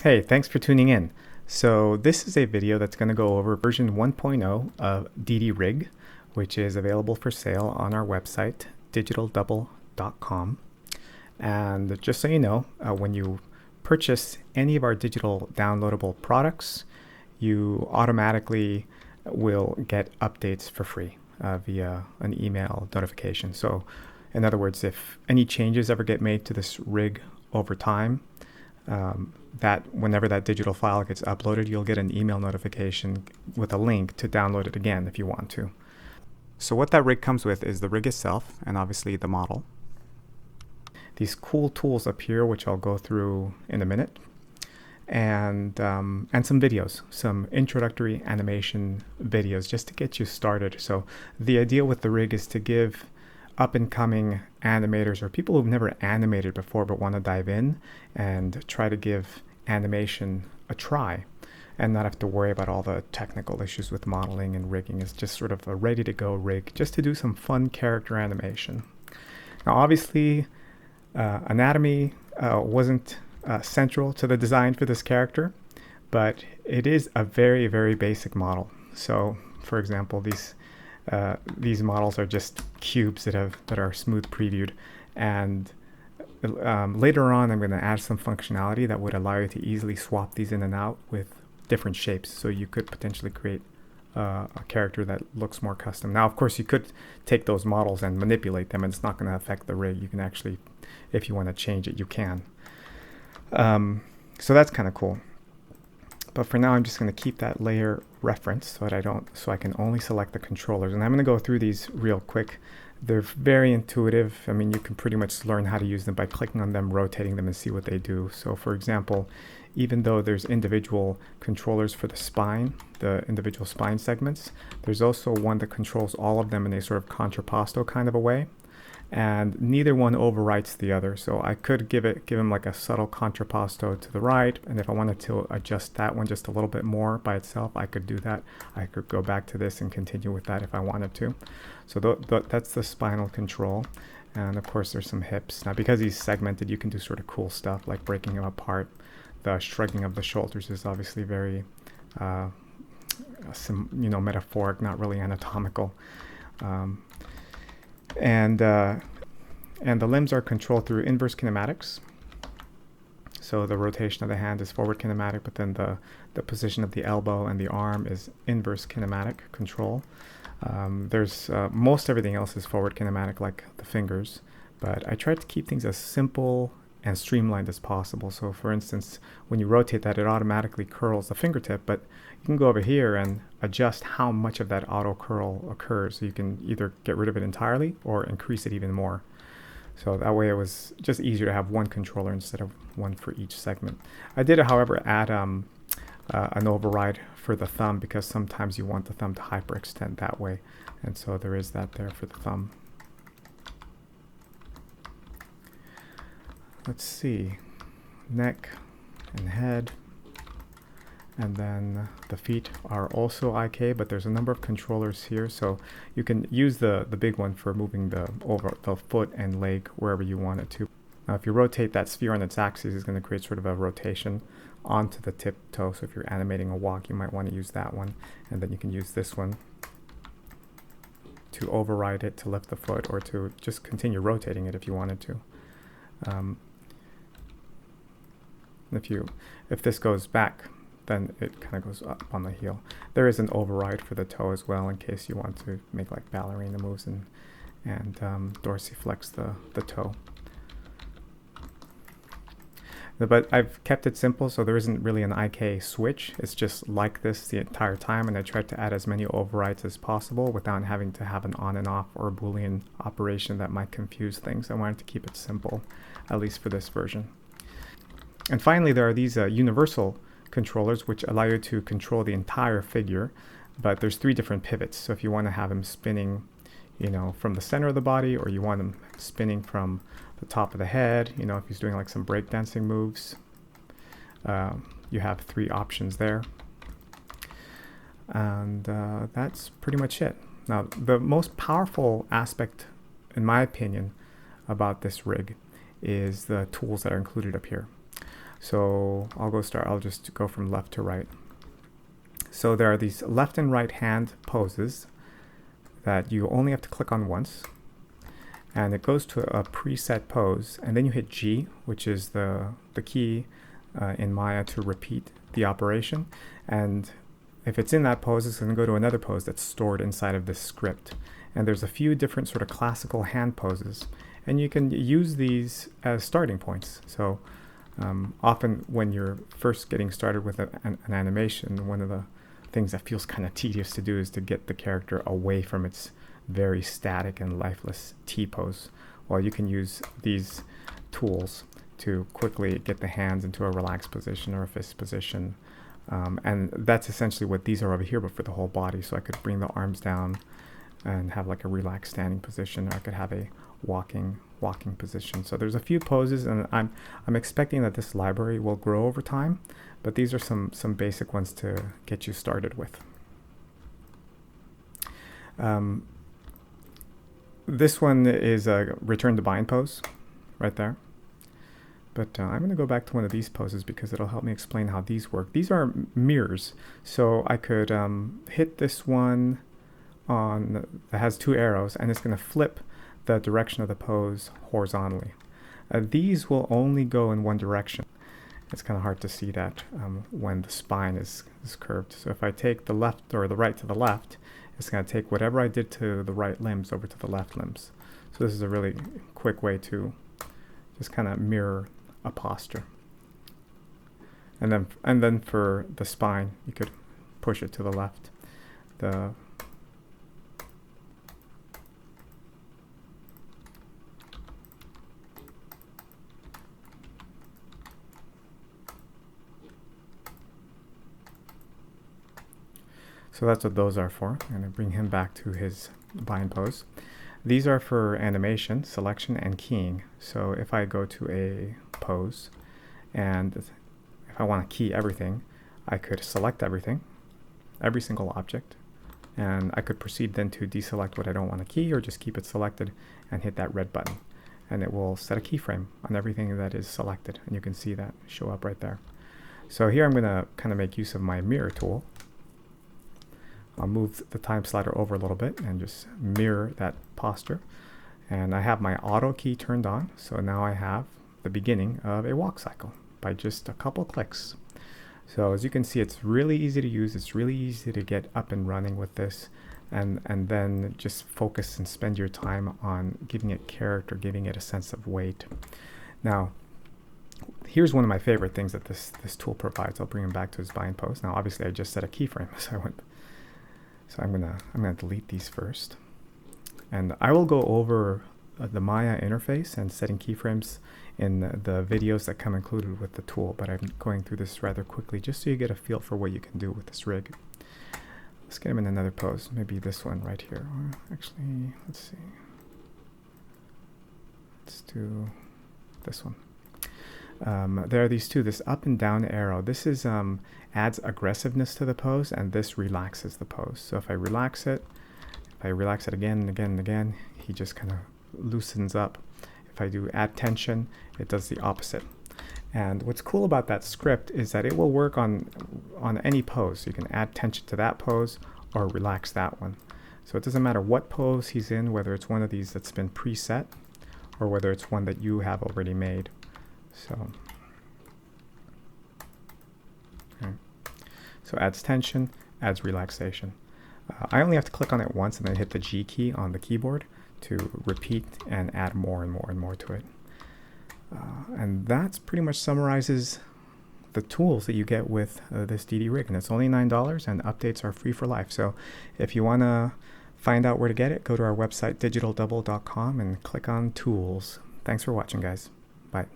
Hey, thanks for tuning in. So this is a video that's going to go over version 1.0 of DeDe RIG, which is available for sale on our website, digitaldouble.com. And just so you know, when you purchase any of our digital downloadable products, you automatically will get updates for free via an email notification. So in other words, if any changes ever get made to this rig over time, that whenever that digital file gets uploaded, you'll get an email notification with a link to download it again if you want to. So what that rig comes with is the rig itself and obviously the model. These cool tools up here, which I'll go through in a minute, and some videos, some introductory animation videos just to get you started. So the idea with the rig is to give up-and-coming animators or people who've never animated before but want to dive in and try to give animation a try and not have to worry about all the technical issues with modeling and rigging. It's just sort of a ready-to-go rig just to do some fun character animation. Now obviously anatomy wasn't central to the design for this character, but it is a very, very basic model. So for example, these models are just cubes that are smooth previewed, and later on I'm going to add some functionality that would allow you to easily swap these in and out with different shapes, so you could potentially create a character that looks more custom. Now of course you could take those models and manipulate them and it's not going to affect the rig. You can actually, if you want to change it, you can. So that's kind of cool. But for now, I'm just going to keep that layer reference so I can only select the controllers. And I'm going to go through these real quick. They're very intuitive. I mean, you can pretty much learn how to use them by clicking on them, rotating them, and see what they do. So for example, even though there's individual controllers for the spine, the individual spine segments, there's also one that controls all of them in a sort of contrapposto kind of a way. And neither one overwrites the other. So I could give him like a subtle contrapposto to the right, and if I wanted to adjust that one just a little bit more by itself, I could do that. I could go back to this and continue with that if I wanted to. So that's the spinal control. And of course there's some hips. Now because he's segmented, you can do sort of cool stuff like breaking him apart. The shrugging of the shoulders is obviously very metaphoric, not really anatomical. And the limbs are controlled through inverse kinematics. So the rotation of the hand is forward kinematic, but then the position of the elbow and the arm is inverse kinematic control. There's most everything else is forward kinematic, like the fingers, but I tried to keep things as simple and streamlined as possible. So for instance, when you rotate that, it automatically curls the fingertip, but you can go over here and adjust how much of that auto curl occurs. So you can either get rid of it entirely or increase it even more. So that way it was just easier to have one controller instead of one for each segment. I did, however, add an override for the thumb because sometimes you want the thumb to hyperextend that way. And so there is that there for the thumb. Let's see, neck and head, and then the feet are also IK, but there's a number of controllers here, so you can use the big one for moving the foot and leg wherever you want it to. Now if you rotate that sphere on its axis, it's going to create sort of a rotation onto the tip toe, so if you're animating a walk, you might want to use that one, and then you can use this one to override it to lift the foot, or to just continue rotating it if you wanted to. If this goes back, then it kind of goes up on the heel. There is an override for the toe as well in case you want to make like ballerina moves and dorsiflex the toe. But I've kept it simple, so there isn't really an IK switch. It's just like this the entire time, and I tried to add as many overrides as possible without having to have an on and off or a Boolean operation that might confuse things. I wanted to keep it simple, at least for this version. And finally, there are these universal controllers which allow you to control the entire figure, but there's 3 different pivots. So if you want to have him spinning, from the center of the body, or you want him spinning from the top of the head, if he's doing like some breakdancing moves, you have 3 options there. And that's pretty much it. Now, the most powerful aspect, in my opinion, about this rig is the tools that are included up here. So I'll just go from left to right. So there are these left and right hand poses that you only have to click on once, and it goes to a preset pose, and then you hit G, which is the key in Maya to repeat the operation. And if it's in that pose, it's going to go to another pose that's stored inside of this script. And there's a few different sort of classical hand poses, and you can use these as starting points. So often when you're first getting started with an animation, one of the things that feels kind of tedious to do is to get the character away from its very static and lifeless T pose. Well, you can use these tools to quickly get the hands into a relaxed position or a fist position. And that's essentially what these are over here, but for the whole body. So I could bring the arms down and have like a relaxed standing position, or I could have a walking position. So there's a few poses, and I'm expecting that this library will grow over time, but these are some basic ones to get you started with. This one is a return to bind pose right there. But I'm going to go back to one of these poses because it'll help me explain how these work. These are mirrors. So I could hit this one that has two arrows, and it's going to flip the direction of the pose horizontally. These will only go in one direction. It's kind of hard to see that when the spine is curved. So if I take the left or the right to the left, it's going to take whatever I did to the right limbs over to the left limbs. So this is a really quick way to just kind of mirror a posture. And then for the spine, you could push it to the left. So that's what those are for. I'm going to bring him back to his bind pose. These are for animation, selection, and keying. So if I go to a pose, and if I want to key everything, I could select everything, every single object, and I could proceed then to deselect what I don't want to key, or just keep it selected and hit that red button. And it will set a keyframe on everything that is selected, and you can see that show up right there. So here I'm going to kind of make use of my mirror tool. I'll move the time slider over a little bit and just mirror that posture. And I have my auto key turned on, so now I have the beginning of a walk cycle by just a couple clicks. So as you can see, it's really easy to use. It's really easy to get up and running with this, and then just focus and spend your time on giving it character, giving it a sense of weight. Now, here's one of my favorite things that this tool provides. I'll bring him back to his bind pose. Now, obviously, I just set a keyframe, so I'm gonna delete these first, and I will go over the Maya interface and setting keyframes in the videos that come included with the tool. But I'm going through this rather quickly just so you get a feel for what you can do with this rig. Let's get him in another pose, maybe this one right here. Or actually, let's see. Let's do this one. There are these two, this up and down arrow. This is adds aggressiveness to the pose, and this relaxes the pose. So if I relax it again and again and again, he just kind of loosens up. If I do add tension, it does the opposite. And what's cool about that script is that it will work on any pose. You can add tension to that pose or relax that one. So it doesn't matter what pose he's in, whether it's one of these that's been preset or whether it's one that you have already made. So, okay. So adds tension, adds relaxation. I only have to click on it once and then hit the G key on the keyboard to repeat and add more and more and more to it. And that's pretty much summarizes the tools that you get with this DeDe rig. And it's only $9, and updates are free for life. So if you want to find out where to get it, go to our website, digitaldouble.com, and click on Tools. Thanks for watching, guys. Bye.